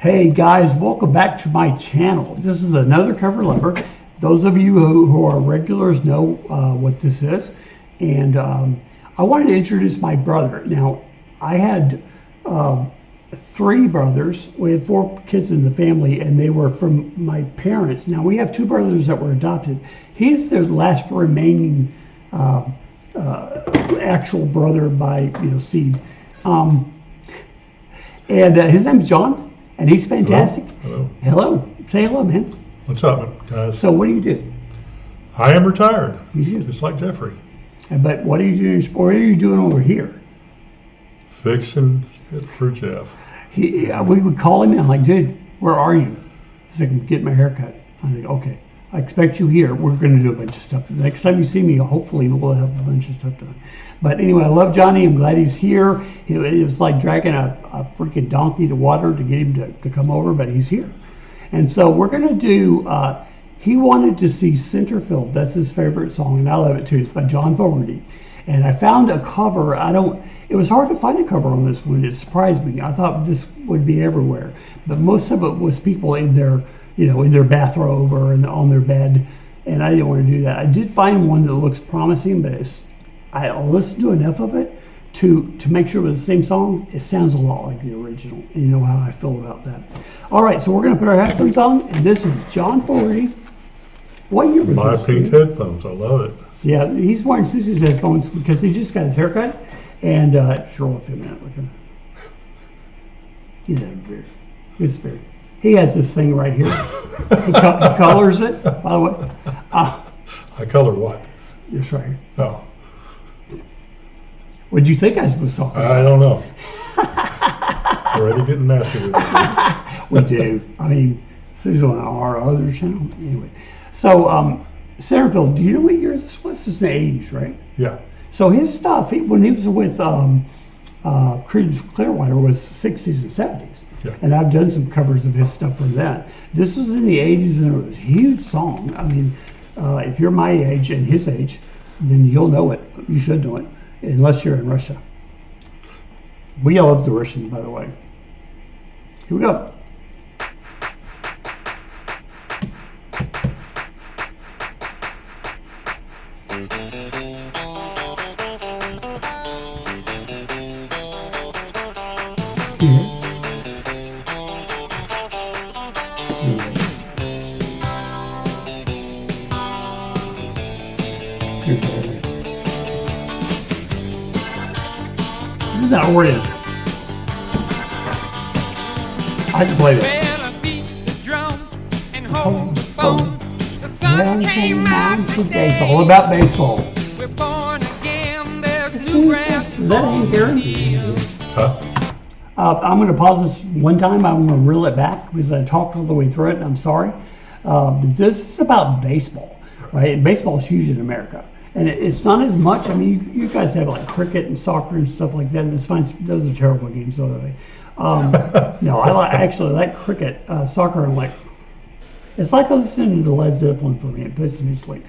Hey guys, welcome back to my channel. This is Another Cover Lover. Those of you who are regulars know what this is. And I wanted to introduce my brother. Now, I had 3 brothers. We had 4 kids in the family, and they were from my parents. Now, we have 2 brothers that were adopted. He's the last remaining actual brother by seed. And his name's John. And he's fantastic. Hello. Hello. Say hello, man. What's up, guys? So what do you do? I am retired. You do. Just like Jeffrey. But what are you doing? What are you doing over here? Fixing it for Jeff. We would call him and I'm like, dude, where are you? He's like, I'm getting my hair cut. I'm like, okay, I expect you here. We're going to do a bunch of stuff. The next time you see me, hopefully we'll have a bunch of stuff done. But anyway, I love Johnny. I'm glad he's here. It was like dragging a freaking donkey to water to get him to come over, but he's here. And so we're going to do, he wanted to see Centerfield. That's his favorite song, and I love it too. It's by John Fogerty. And I found a cover. It was hard to find a cover on this one. It surprised me. I thought this would be everywhere. But most of it was people in their, in their bathrobe or on their bed. And I didn't want to do that. I did find one that looks promising, but I listened to enough of it to make sure it was the same song. It sounds a lot like the original, and you know how I feel about that. All right, so we're going to put our headphones on, and this is John Fogerty. What year was My this? pink headphones. I love it. Yeah, he's wearing Susie's headphones because he just got his haircut, and sure, if a minute, look at him. He's had a beard. His beard. He has this thing right here. He colors it, by the way. I color what? This right here. Oh. What did you think I was talking about? I don't know. Already getting nasty with it. We do. I mean, this is on our other channel. Anyway, so Centerfield, do you know what year this was? This is the 80s, right? Yeah. So his stuff, when he was with Creedence Clearwater, was 60s and 70s. Yeah. And I've done some covers of his stuff from that. This was in the 80s, and it was a huge song. I mean, if you're my age and his age, then you'll know it. You should know it, unless you're in Russia. We love the Russians, by the way. Here we go. This is not Orient. I can play that. Well, I beat the drum and hold the phone. The sun came out today. It's all about baseball. We're born again. There's new grass. Is that Hank Aaron? Huh? I'm going to pause this one time. I'm going to reel it back because I talked all the way through it, and I'm sorry. But this is about baseball, right? And baseball is huge in America. And it's not as much. I mean, you guys have like cricket and soccer and stuff like that. And it's fine. Those are terrible games, so are they? No, I actually like cricket, soccer. I'm like, it's like listening to the Led Zeppelin for me. It puts me to sleep.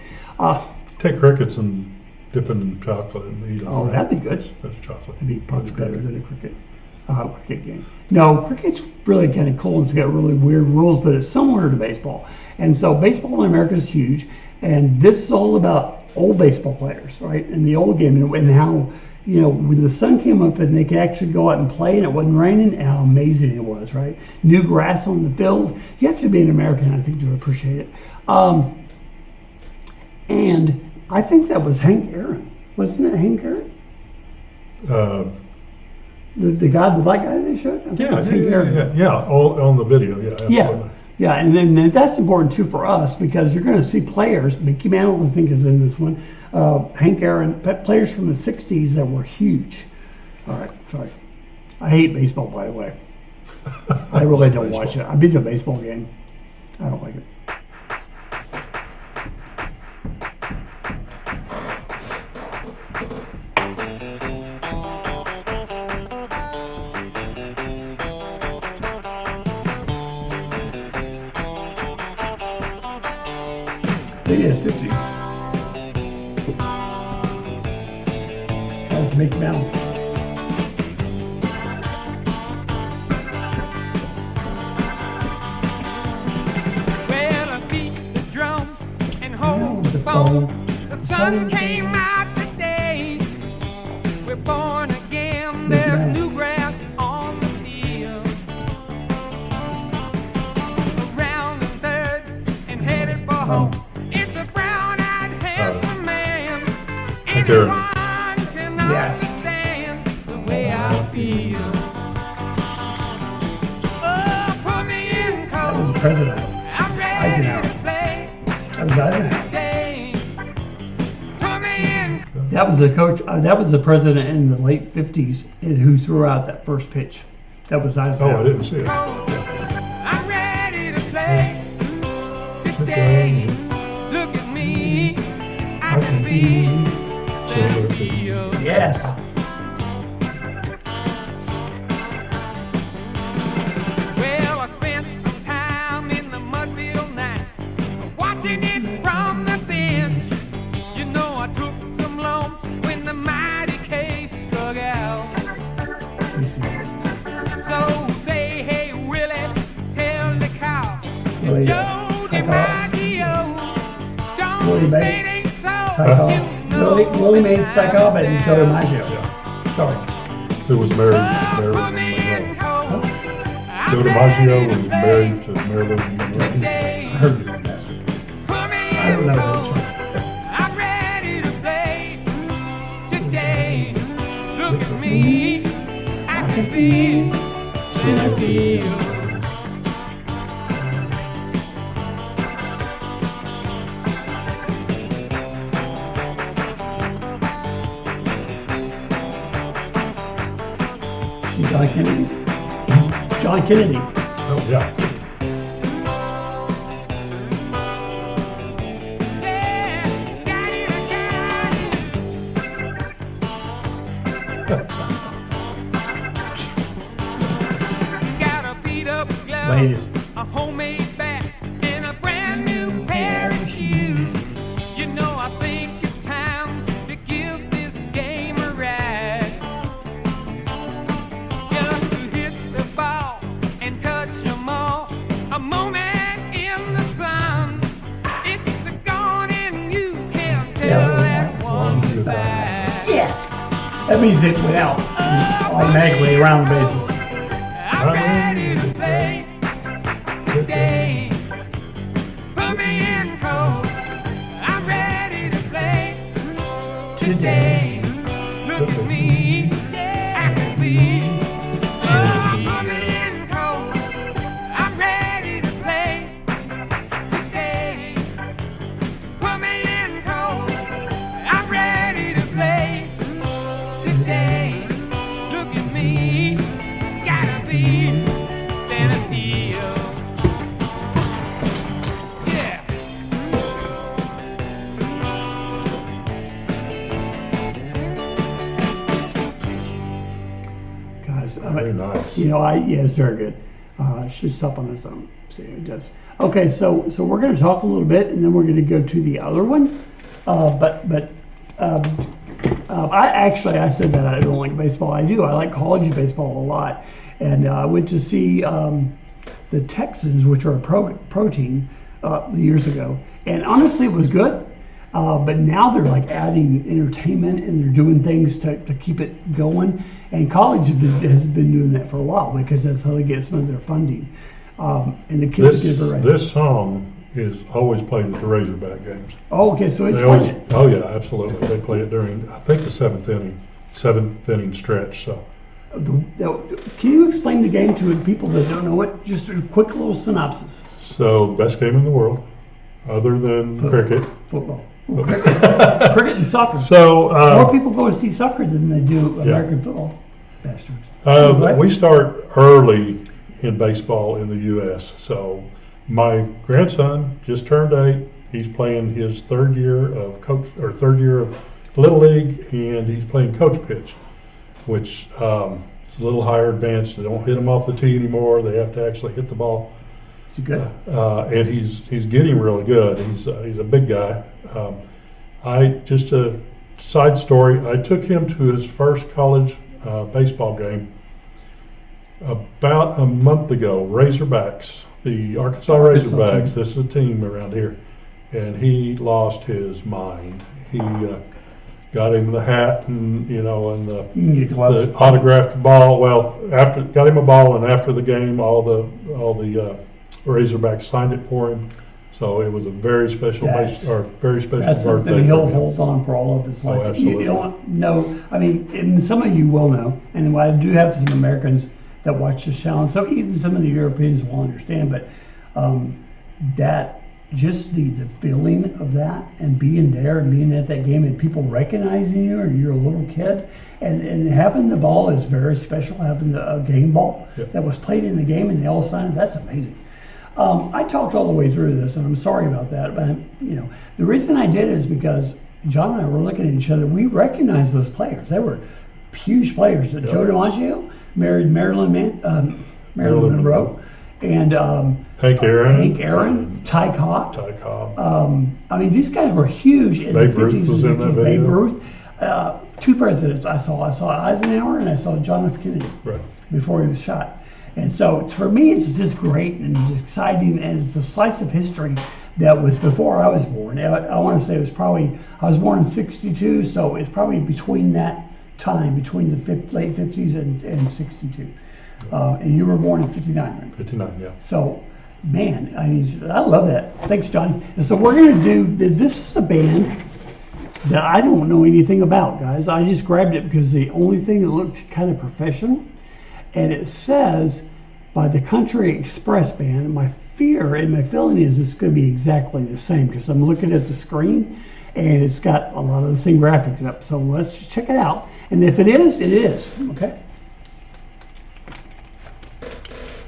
Take crickets and dip them in chocolate and eat them. Oh, that'd be good. That's chocolate. That'd be probably better than a cricket game. No, cricket's really kind of cool. It's got really weird rules, but it's similar to baseball. And so baseball in America is huge. And this is all about old baseball players, right? And the old game and how, when the sun came up and they could actually go out and play and it wasn't raining, and how amazing it was, right? New grass on the field. You have to be an American, I think, to appreciate it. And I think that was Hank Aaron. Wasn't it Hank Aaron? The black guy they showed? Yeah. All on the video, yeah. Absolutely. Yeah, and then that's important too for us because you're going to see players. Mickey Mantle, I think, is in this one. Hank Aaron, players from the '60s that were huge. All right, sorry. I hate baseball, by the way. I really don't watch it. I've been to a baseball game. I don't like it. Yeah, 50s. That's Mick Mantle. phone. The sun came out today. We're born again. There's new grass on the field. Around the third and headed for home. It's a brown-eyed, handsome man. Anyone can Yes. understand the way I feel. Oh, put me in That was cold. the president. I'm ready Eisenhower. to play That was Eisenhower. today. Put me in That was the coach. That was the president in the late '50s who threw out that first pitch. That was Oh, Eisenhower. I didn't see it. cold. I'm ready to play today. Look at me. I can be Centerfield. Yes. Well, I spent some time in the mudfield night, watching it from the bench. You know, I took some lumps when the mighty case struck out. You see. So say, hey, Willie, tell the cow, Willie, Joe DiMaggio, Willie don't Mays. say it ain't so. Psycho. You know Willie Mays, that Psycho, I'm and Joe down. DiMaggio. Yeah. Sorry. Who was married Oh, to put me Marilyn in Monroe. cold. Joe I'm DiMaggio ready was to play married to Marilyn Monroe. I today. heard you, bastard. Put me I don't in know cold. that. I'm ready to play today. Look at me. I can be Centerfield. See John Kennedy. John Kennedy. Oh, yeah. Yeah, got it, got a beat up glove, Ladies. a homemade bat, and a brand new pair of shoes. You know, I think it's time to give this game a ride. Just to hit the ball and touch 'em all. A moment in the sun. It's a gone and you can't tell that one goodbye. Yes. That means it went out automatically around the bases. I'm ready to play today. Put me in cold. I'm ready to play today. Look at me. I can be. Oh, put me in cold. I'm ready to play today. Put me in cold. I'm ready to play today. Look at me. Gotta be Centerfield. Yeah. Guys, Very nice. you know, yeah, it's very good. Should stop on its own. See, it does. Okay, so we're going to talk a little bit, and then we're going to go to the other one. I said that I don't like baseball. I do. I like college baseball a lot, and I went to see the Texans, which are a pro team, years ago, and honestly, it was good. But now they're like adding entertainment and they're doing things to keep it going. And college has been doing that for a while because that's how they get some of their funding. And the kids give it right. This song is always played at the Razorback games. Oh, okay, so it's They always, fun. oh yeah, absolutely. They play it during, I think, the seventh inning stretch. So Can you explain the game to people that don't know it? Just a quick little synopsis. So the best game in the world, other than cricket. Football. Ooh, cricket and soccer. So More people go to see soccer than they do American football. Bastards. we start early in baseball in the U.S. So my grandson just turned 8. He's playing his third year of Little League, and he's playing coach pitch, which is a little higher advanced. They don't hit them off the tee anymore. They have to actually hit the ball. It's good. And he's getting really good. He's a big guy. Just a side story. I took him to his first college baseball game about a month ago. Razorbacks, the Arkansas Razorbacks. team. This is a team around here. and he lost his mind. He got him the hat and, you know, and You can get gloves. the autographed ball. Well, after got him a ball, and after the game, all the Razorbacks signed it for him. So it was a very special very special That's birthday. something he'll for him. hold on for all of his life. Absolutely. You don't know. I mean, and some of you will know, and I do have some Americans that watch this channel, and so even some of the Europeans will understand. But that just the feeling of that, and being there and being at that game, and people recognizing you, and you're a little kid, and having the ball is very special. Having a game ball that was played in the game, and they all signed it. That's amazing. I talked all the way through this, and I'm sorry about that, but you know, the reason I did is because John and I were looking at each other. We recognized those players. They were huge players. Joe DiMaggio married Marilyn Monroe, and Hank Aaron, Ty Cobb. I mean, these guys were huge in Babe the 50s. Ruth was in that Babe video. Ruth. Two presidents I saw. I saw Eisenhower and I saw John F. Kennedy before he was shot. And so for me, it's just great and exciting, and it's a slice of history that was before I was born. I want to say it was probably, I was born in '62, so it's probably between that time, between the late 50s and '62. And you were born in '59, right? '59, yeah. So, man, I mean, I love that. Thanks, Johnny. And so we're going to do, this is a band that I don't know anything about, guys. I just grabbed it because the only thing that looked kind of professional, and it says by the Country Express Band. My fear and my feeling is it's going to be exactly the same, because I'm looking at the screen and it's got a lot of the same graphics up. So let's just check it out. And if it is, it is. Okay.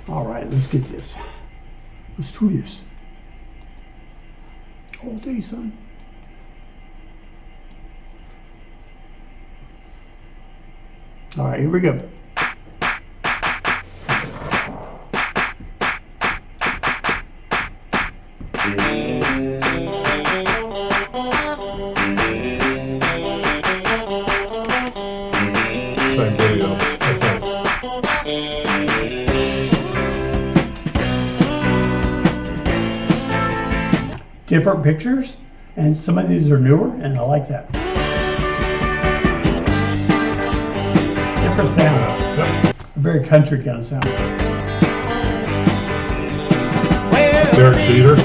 All right, let's get this. Let's do this. All day, son. All right, here we go. Same video. Okay. Different pictures, and some of these are newer, and I like that. Different sound. A very country kind of sound. Derek Jeter.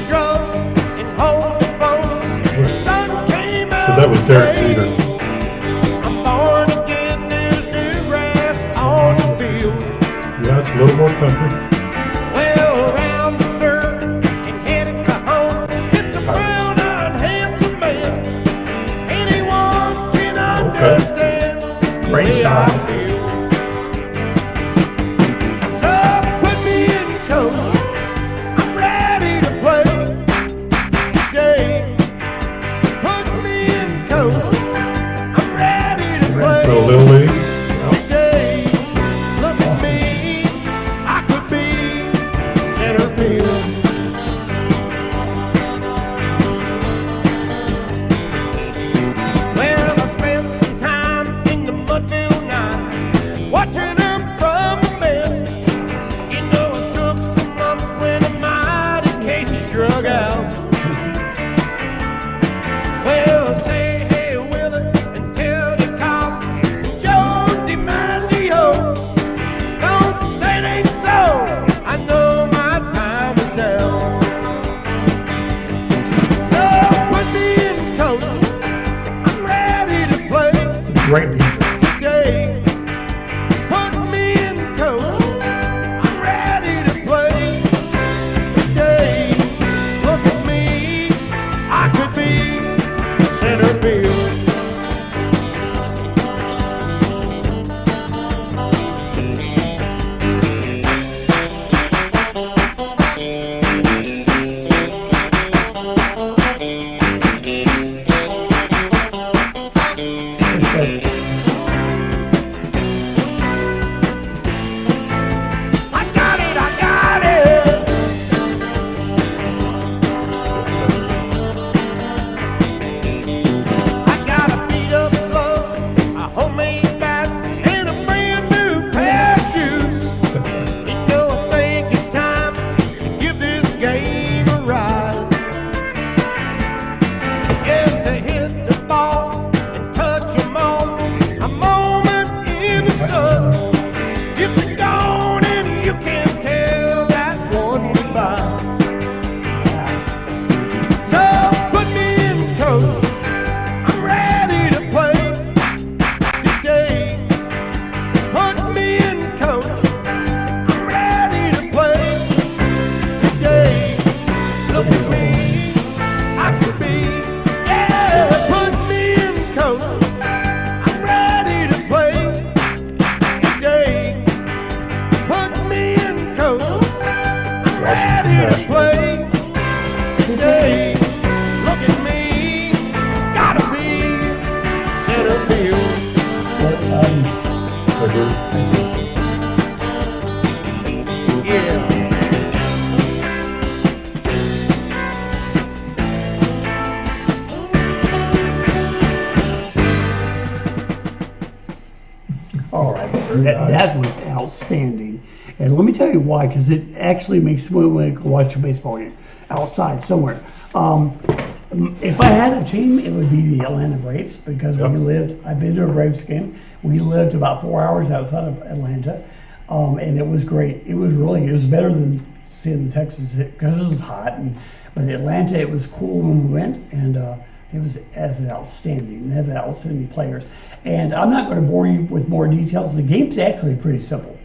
So that was Derek Jeter. Yeah, it's a little more country. Okay. Great shot. So Little League. That was outstanding. And let me tell you why, because it actually makes me want to go watch a baseball game outside somewhere. If I had a team, it would be the Atlanta Braves, because I've been to a Braves game. We lived about 4 hours outside of Atlanta, and it was great. It was better than seeing the Texas, because it was hot. But Atlanta, it was cool when we went, and it was outstanding. They have outstanding players. And I'm not going to bore you with more details. The game's actually pretty simple.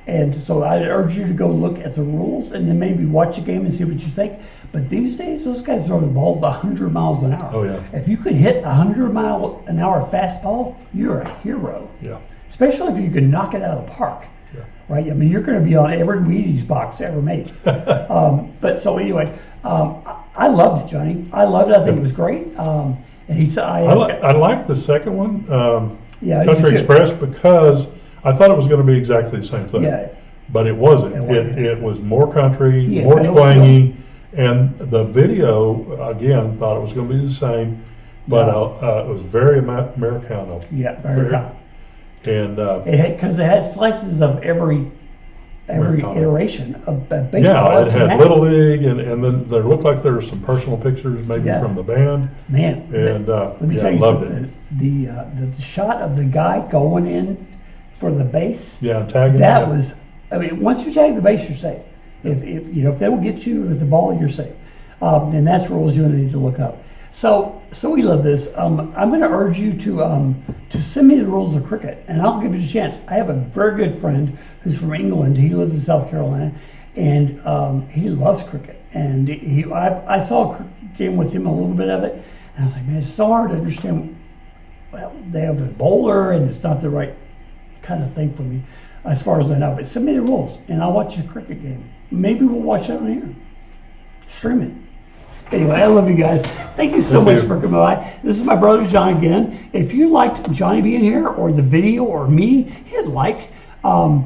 And so I'd urge you to go look at the rules and then maybe watch a game and see what you think. But these days, those guys throw the balls 100 miles an hour. Oh, yeah. If you could hit 100-mile-an-hour fastball, you're a hero. Yeah. Especially if you can knock it out of the park. Yeah. Right? I mean, you're going to be on every Wheaties box ever made. But so anyway, I loved it, Johnny. I loved it. I think it was great. And he said, I like the second one, Yeah, Country Express, because I thought it was going to be exactly the same thing. Yeah. But it wasn't. It wasn't. It was more country, Yeah, more pedals twangy, and the video, again, thought it was going to be the same, but it was very Americano. Yeah, very common. And Because it had slices of every Americano. iteration of baseball. yeah, it It's an had act. Little League, and then there looked like there were some personal pictures maybe Yeah. from the band. Man, And let me tell you loved something. The shot of the guy going in for the base, Yeah, tagging. that was, I mean, once you tag the base, you're safe. If if they don't get you with the ball, you're safe. And that's rules you need to look up. So we love this. I'm going to urge you to send me the rules of cricket, and I'll give you a chance. I have a very good friend who's from England. He lives in South Carolina, and he loves cricket. And I saw a game with him, a little bit of it, and I was like, man, it's so hard to understand. Well, they have a bowler, and it's not the right kind of thing for me, as far as I know. But send me the rules, and I'll watch a cricket game. Maybe we'll watch it on here. Stream it. Anyway, I love you guys. Thank you so much for coming by. This is my brother John again. If you liked Johnny being here, or the video, or me, hit like. Look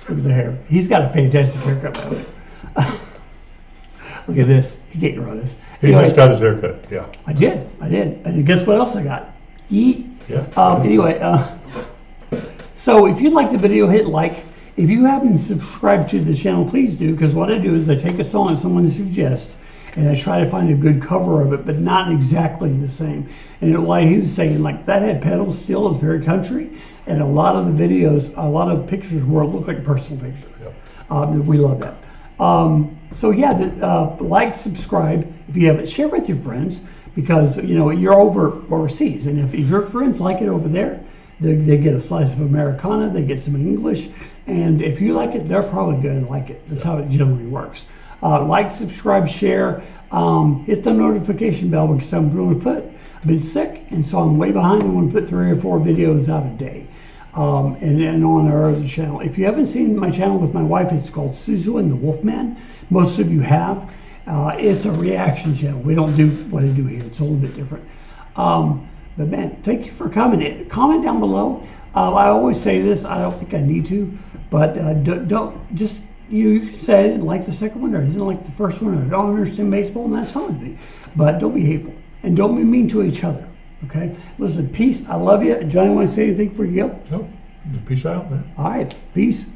at the hair. He's got a fantastic haircut, by the way. Look at this. He can't grow this. He just got his haircut. Yeah. I did. And guess what else I got? Yeet. Yeah. Anyway, so if you like the video, hit like. If you haven't subscribed to the channel, please do, because what I do is I take a song that someone suggests, and I try to find a good cover of it, but not exactly the same. And like he was saying, like that had pedals still, is very country, and a lot of the videos, a lot of pictures where it looked like personal pictures. Yep. We love that. So yeah, like, subscribe. If you haven't, share with your friends, because you're overseas, and if your friends like it over there, they get a slice of Americana, they get some English, and if you like it, they're probably going to like it. That's how it generally works. Like, subscribe, share, hit the notification bell, because I've been sick, and so I'm way behind. I want to put 3 or 4 videos out a day, and on our other channel. If you haven't seen my channel with my wife, it's called Suzu and the Wolfman. Most of you have. It's a reaction channel. We don't do what I do here. It's a little bit different. But man, thank you for coming. Comment down below. I always say this. I don't think I need to, but don't just. You can say I didn't like the second one, or I didn't like the first one, or I don't understand baseball, and that's fine with me. But don't be hateful, and don't be mean to each other, okay? Listen, peace. I love you. Johnny, want to say anything before you go? Nope. Peace out, man. All right, peace.